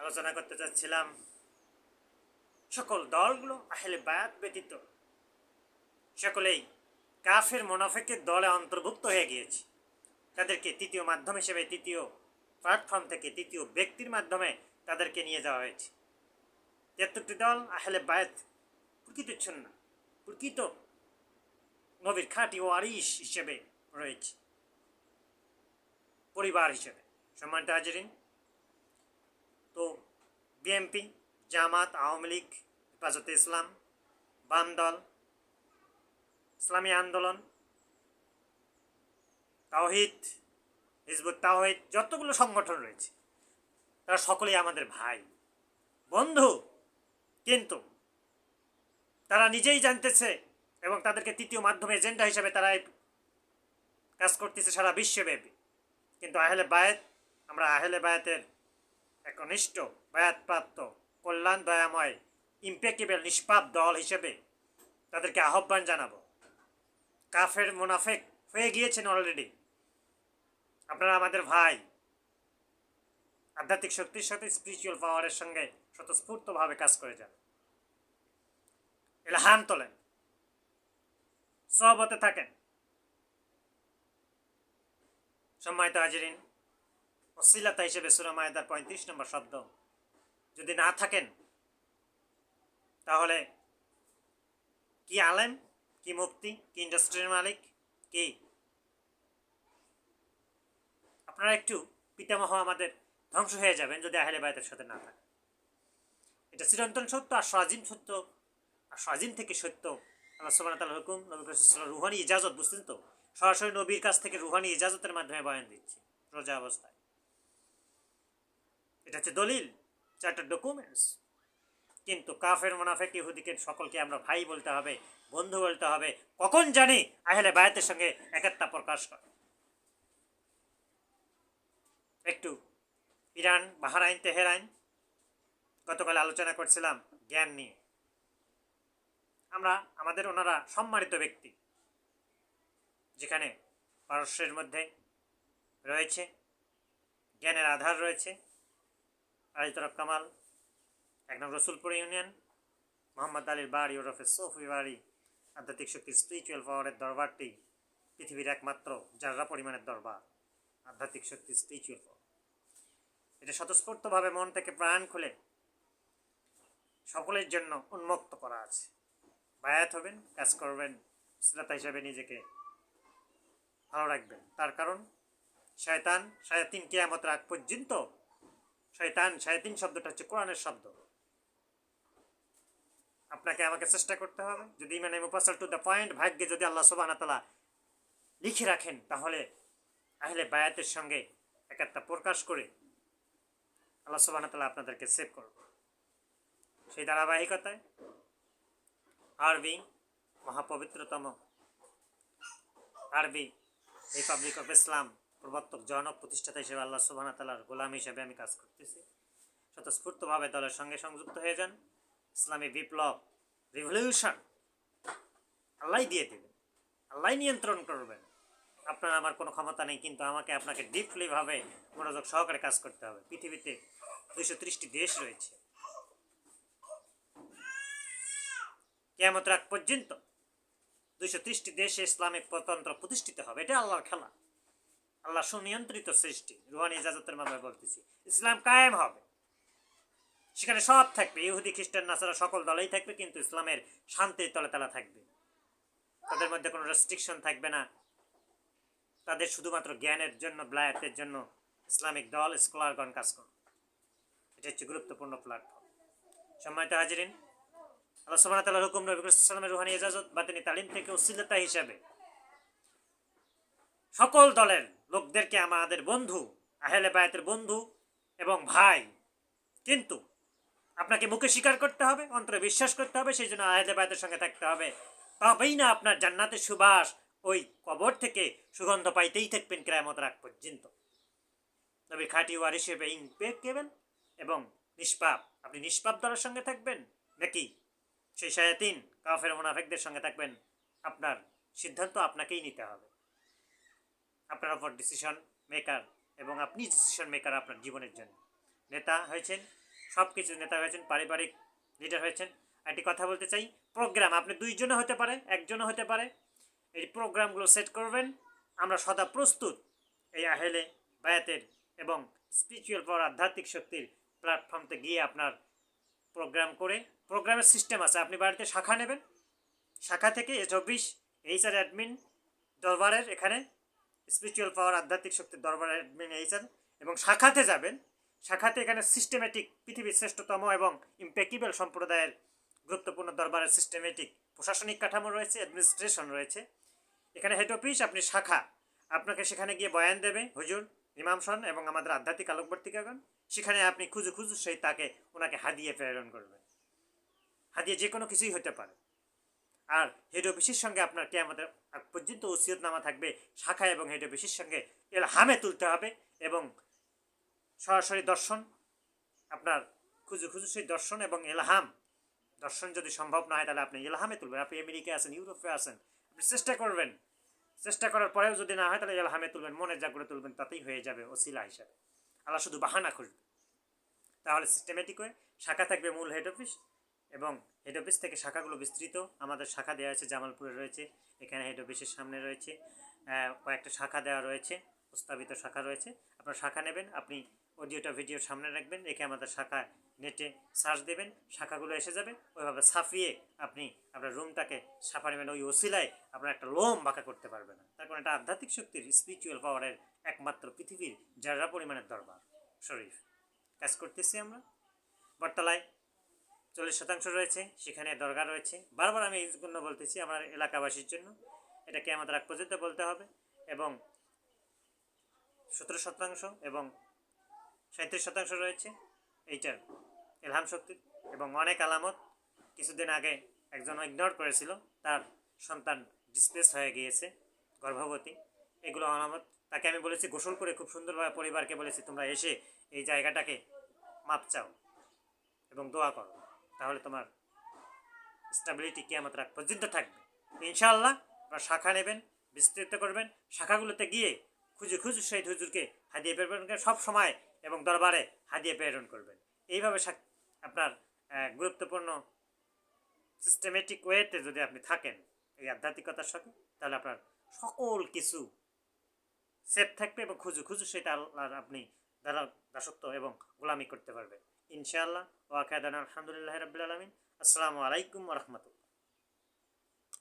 আলোচনা করতে চাচ্ছিলাম সকল দলগুলো আহলে বায়াত ব্যতীত সকলেই কাফের মুনাফিকের দলে অন্তর্ভুক্ত হয়ে গিয়েছে। তাদেরকে তৃতীয় মাধ্যম হিসেবে, তৃতীয় প্ল্যাটফর্ম থেকে, তৃতীয় ব্যক্তির মাধ্যমে তাদেরকে নিয়ে যাওয়া হয়েছে। ৭৩টি দল আহলে বায়াত প্রকৃত সুন্নাহ, প্রকৃত নবীর খাঁটি ওয়ারিস হিসেবে রয়েছে, পরিবার হিসেবে। সম্মানিত হাজিরিন, তো বিএনপি, জামাত, আওয়ামী লীগ, হেফাজতে ইসলাম, বাম দল, ইসলামী আন্দোলন, তাওহীদ, হিজবুত তাওহীদ, যতগুলো সংগঠন রয়েছে তারা সকলেই আমাদের ভাই, বন্ধু। কিন্তু তারা নিজেই জানতেছে এবং তাদেরকে তৃতীয় মাধ্যম এজেন্ডা হিসেবে তারা কাজ করতেছে সারা বিশ্বব্যাপী। কিন্তু আহলে বায়াত, আমরা আহলে বায়াতের একনিষ্ঠ, বায়াতপ্রাপ্ত, কল্যাণ দয়াময়, ইম্পেকেবল, নিষ্পাপ দল হিসেবে তাদেরকে আহ্বান জানাবো। কাফের মুনাফিক হয়ে গিয়েছেন অলরেডি, আপনারা আমাদের ভাই। আধ্যাত্মিক শক্তির সাথে, স্পিরিচুয়াল পাওয়ারের সঙ্গে স্বতঃস্ফূর্তভাবে কাজ করে যান, ইলহাম তোলেন, সহবতে থাকেন। সম্মানিত হাজিরিন, ওসিলাতা হিসেবে সূরা মায়েদার ৩৫ নম্বর শব্দ যদি না থাকেন, তাহলে কি আলেম, কি মুফতি, কি ইন্ডাস্ট্রির মালিক, কি আপনারা একটু পিতামহ আমাদের ধ্বংস হয়ে যাবেন যদি আহলে বায়াতের সাথে না থাকে। এটা চিরন্তন সত্য, আর স্বাধীন সত্য, আর স্বাধীন থেকে সত্য। আল্লাহ সুবহানাহু ওয়া তাআলার হুকুম, নবী রাসূলুল্লাহ রুহানি ইজাজত, বুঝছেন তো, সরাসরি নবীর কাছ থেকে রুহানি ইজাজতের মাধ্যমে বয়ান দিচ্ছি রোজা অবস্থায়। এটা হচ্ছে দলিল, চার্টার ডকুমেন্টস। কিন্তু কাফের মুনাফিক ইহুদিকে সকলকে আমরা ভাই বলতে হবে, বন্ধু বলতে হবে। কখন জানি আহলে বায়াতের সঙ্গে একাত্মতা প্রকাশ করে। একটু ইরান, বাহরাইন, তেহরান, গতকাল আলোচনা করছিলাম জ্ঞান নিয়ে। আমরা আমাদের ওনারা সম্মানিত ব্যক্তি, যেখানে পারস্যের মধ্যে রয়েছে জ্ঞানের আধার রয়েছে। আইতরফ কামাল, ১ নং রসুলপুর ইউনিয়ন, মোহাম্মদ আলীর বাড়ি ওরফে সফি বাড়ি। আধ্যাত্মিক শক্তির স্পিরিচুয়াল পাওয়ারের দরবারটি পৃথিবীর একমাত্র যারা পরিমাণের দরবার। আধ্যাত্মিক শক্তি, স্পিরিচুয়াল পাওয়ার, এটা স্বতঃস্ফূর্তভাবে মন থেকে প্রাণ খুলে সকলের জন্য উন্মুক্ত করা আছে। বায়াত হবেন, কাজ করবেন, শ্রোতা হিসাবে নিজেকে ভালো রাখবেন। তার কারণ শায়াতিন কিয়ামতের আগ পর্যন্ত, শায়াতিন শব্দটা হচ্ছে কোরআনের শব্দ। আপনাকে আমাকে চেষ্টা করতে হবে, যদি মানে মুফাসসাল টু দ্য পয়েন্ট, ভাগ্যে যদি আল্লাহ সুবহানাহু ওয়া তাআলা লিখে রাখেন, তাহলে আহলে বায়াতের সঙ্গে একাত্মতা প্রকাশ করে আল্লাহ সুবহানাহু ওয়া তাআলা আপনাদেরকে সেভ করবে। সেই ধারাবাহিকতায় আরবি মহাপবিত্রতম আরবি রিপাবলিক অফ ইসলাম প্রবর্তক, জনক, প্রতিষ্ঠাতা হিসেবে আল্লাহ সুবহানাহু ওয়া তাআলার গোলাম হিসেবে আমি কাজ করতেছি। স্বতঃস্ফূর্তভাবে দলের সঙ্গে সংযুক্ত হয়ে যান। ইসলামী বিপ্লব, রিভলিউশন আল্লাহ দিয়ে দেবেন, আল্লাহ নিয়ন্ত্রণ করবেন। আপনার আমার কোনো ক্ষমতা নেই, কিন্তু আমাকে আপনাকে ডিপলিভাবে মনোযোগ সহকারে কাজ করতে হবে। পৃথিবীতে ২৩০টি দেশ রয়েছে। কিয়ামতের আগ পর্যন্ত ২৩০টি দেশে ইসলামিক প্রতন্ত্র প্রতিষ্ঠিত হবে। এটা আল্লাহর খেলা, আল্লাহ সুনিয়ন্ত্রিত সৃষ্টি। রুহানি ইজাজতের মাধ্যমে বলতেছি, ইসলাম কায়েম হবে। সেখানে সব থাকবে, ইহুদি, খ্রিস্টান, নাসারা, সকল দলেই থাকবে, কিন্তু ইসলামের শান্তির তলে তালা থাকবে। তাদের মধ্যে কোনো রেস্ট্রিকশন থাকবে না। তাদের শুধুমাত্র জ্ঞানের জন্য, বায়াতের জন্য ইসলামিক দল, স্কলারগণ কাজ করবে। এটা হচ্ছে গুরুত্বপূর্ণ প্ল্যাটফর্ম। সম্মানিত হাজিরিন, আল্লাহ সুবহানাহু ওয়া তাআলার হুকুম, নবী সাল্লাল্লাহু আলাইহি ওয়াসাল্লামের রুহানি ইজাজত, বাতিনি তালিম থেকে ওসিলাতা হিসাবে সকল দলের লোকদেরকে আমাদের বন্ধু, আহলে বায়াতের বন্ধু এবং ভাই। কিন্তু আপনাকে মুখে স্বীকার করতে হবে, অন্তরে বিশ্বাস করতে হবে, সেই জন্য আহলে বায়াতের সঙ্গে থাকতে হবে। তবেই না আপনার জান্নাতের সুবাস ওই কবর থেকে সুগন্ধ পাইতেই থাকবেন কিয়ামতের আগ পর্যন্ত। নবীর খাঁটি ওয়ারিস হিসেবে ইম্পেকেবল এবং নিষ্পাপ। আপনি নিষ্পাপ দলের সঙ্গে থাকবেন, নাকি সেই শায়াতিন কাফের মুনাফিকদের সঙ্গে থাকবেন? আপনার সিদ্ধান্ত আপনাকেই নিতে হবে। আপনার উপর ডিসিশন মেকার, এবং আপনি ডিসিশন মেকার আপনার জীবনের জন্য। নেতা হয়েছেন, সব কিছু নেতা হয়েছেন, পারিবারিক লিডার হয়েছেন। একটি কথা বলতে চাই, প্রোগ্রাম আপনি দুইজনও হতে পারে, একজনও হতে পারে। এই প্রোগ্রামগুলো সেট করবেন। আমরা সদা প্রস্তুত এই আহেলে বায়াতের এবং স্পিরিচুয়াল পাওয়ার আধ্যাত্মিক শক্তির প্ল্যাটফর্মতে গিয়ে আপনার প্রোগ্রাম করে, প্রোগ্রামের সিস্টেম আছে, আপনি বাড়িতে শাখা নেবেন, শাখা থেকে A24 HR অ্যাডমিন দরবারের এখানে স্পিরিচুয়াল পাওয়ার আধ্যাত্মিক শক্তির দরবারের অ্যাডমিন HR, এবং শাখাতে যাবেন। শাখাতে এখানে সিস্টেমেটিক পৃথিবীর শ্রেষ্ঠতম এবং ইম্পেকিবল সম্প্রদায়ের গুরুত্বপূর্ণ দরবারের সিস্টেমেটিক প্রশাসনিক কাঠামো রয়েছে, অ্যাডমিনিস্ট্রেশন রয়েছে। এখানে হেড অফিস, আপনি শাখা, আপনাকে সেখানে গিয়ে বয়ান দেবে হুজুর ইমামসন এবং আমাদের আধ্যাত্মিক আলোকবর্তিকাগণ। সেখানে আপনি খুঁজে খুঁজে সেই তাকে ওনাকে হাদিয়ে প্রেরণ করবেন। হাদিয়ে যে কোনো কিছুই হতে পারে। আর হেড অফিসের সঙ্গে আপনার কিয়ামতের আগ পর্যন্ত ওসিয়তনামা থাকবে। শাখা এবং হেড অফিসের সঙ্গে ইলহামে তুলতে হবে, এবং সরাসরি দর্শন আপনার খুঁজে খুঁজে সেই দর্শন এবং ইলহাম, দর্শন যদি সম্ভব না হয় তাহলে আপনি ইলহামে তুলবেন। আপনি আমেরিকায় আছেন, ইউরোপে আছেন, আপনি চেষ্টা করবেন, চেষ্টা করার পরেও যদি না হয় তাহলে ইলহামে তুলবেন, মনে যা করে তুলবেন, তাতেই হয়ে যাবে ওসিলা হিসাবে। আল্লাহ শুধু বাহানা খুঁজবে। তাহলে সিস্টেমেটিক হয়ে শাখা থাকবে মূল হেড অফিস, এবং হেড অফিস থেকে শাখাগুলো বিস্তৃত। আমাদের শাখা দেওয়া আছে জামালপুরে রয়েছে, এখানে হেড অফিসের সামনে রয়েছে, কয়েকটা শাখা দেওয়া রয়েছে, প্রস্তাবিত শাখা রয়েছে। আপনার শাখা নেবেন, আপনি অডিওটা ভিডিওর সামনে রাখবেন, রেখে আমাদের শাখা নেটে সার্চ দেবেন, শাখাগুলো এসে যাবে। ওইভাবে সাফিয়ে আপনি আপনার রুমটাকে সাফা নেবেন। ওই ওসিলায় আপনার একটা লোম বাঁকা করতে পারবে না। তার কারণ এটা আধ্যাত্মিক শক্তির, স্পিরিচুয়াল পাওয়ারের একমাত্র পৃথিবীর যারা পরিমাণের দরবার শরীফ। কাজ করতেছি আমরা। বটতলায় 40% রয়েছে, সেখানে দরগা রয়েছে। বারবার আমি এই জন্য বলতেছি আমার এলাকাবাসীর জন্য, এটাকে আমাদের আগ পর্যন্ত বলতে হবে। এবং 17% এবং 37% রয়েছে এইটার ইলহাম শক্তির, এবং অনেক আলামত। কিছুদিন আগে একজন ইগনোর করেছিল, তার সন্তান ডিসপ্লেস হয়ে গিয়েছে, গর্ভবতী। এগুলো আলামত। তাকে আমি বলেছি গোসল করে খুব সুন্দরভাবে, পরিবারকে বলেছি তোমরা এসে এই জায়গাটাকে মাপ চাও এবং দোয়া করো, তাহলে তোমার স্টেবিলিটি কিয়ামত রাত পর্যন্ত থাকবে ইনশাআল্লাহ। আপনারা শাখা নেবেন, বিস্তৃত করবেন, শাখাগুলোতে গিয়ে খুঁজে খুঁজে সেই হুজুরকে হাদিয়ে প্রেরণ করেন সব সময়, এবং দরবারে হাদিয়ে প্রেরণ করবেন। এইভাবে আপনার গুরুত্বপূর্ণ সিস্টেমেটিক ওয়েতে যদি আপনি থাকেন এই আধ্যাত্মিকতার সাথে, তাহলে আপনার সকল কিছু সেফ থাকবে, এবং খুঁজে খুঁজে সেটা আল্লাহর আপনি দাসত্ব এবং গোলামি করতে পারবেন ইনশাআল্লাহ। ওয়াকাদান আলহামদুলিল্লাহ রাব্বিল আলামিন। আসসালামু আলাইকুম ওয়া রাহমাতুল্লাহ।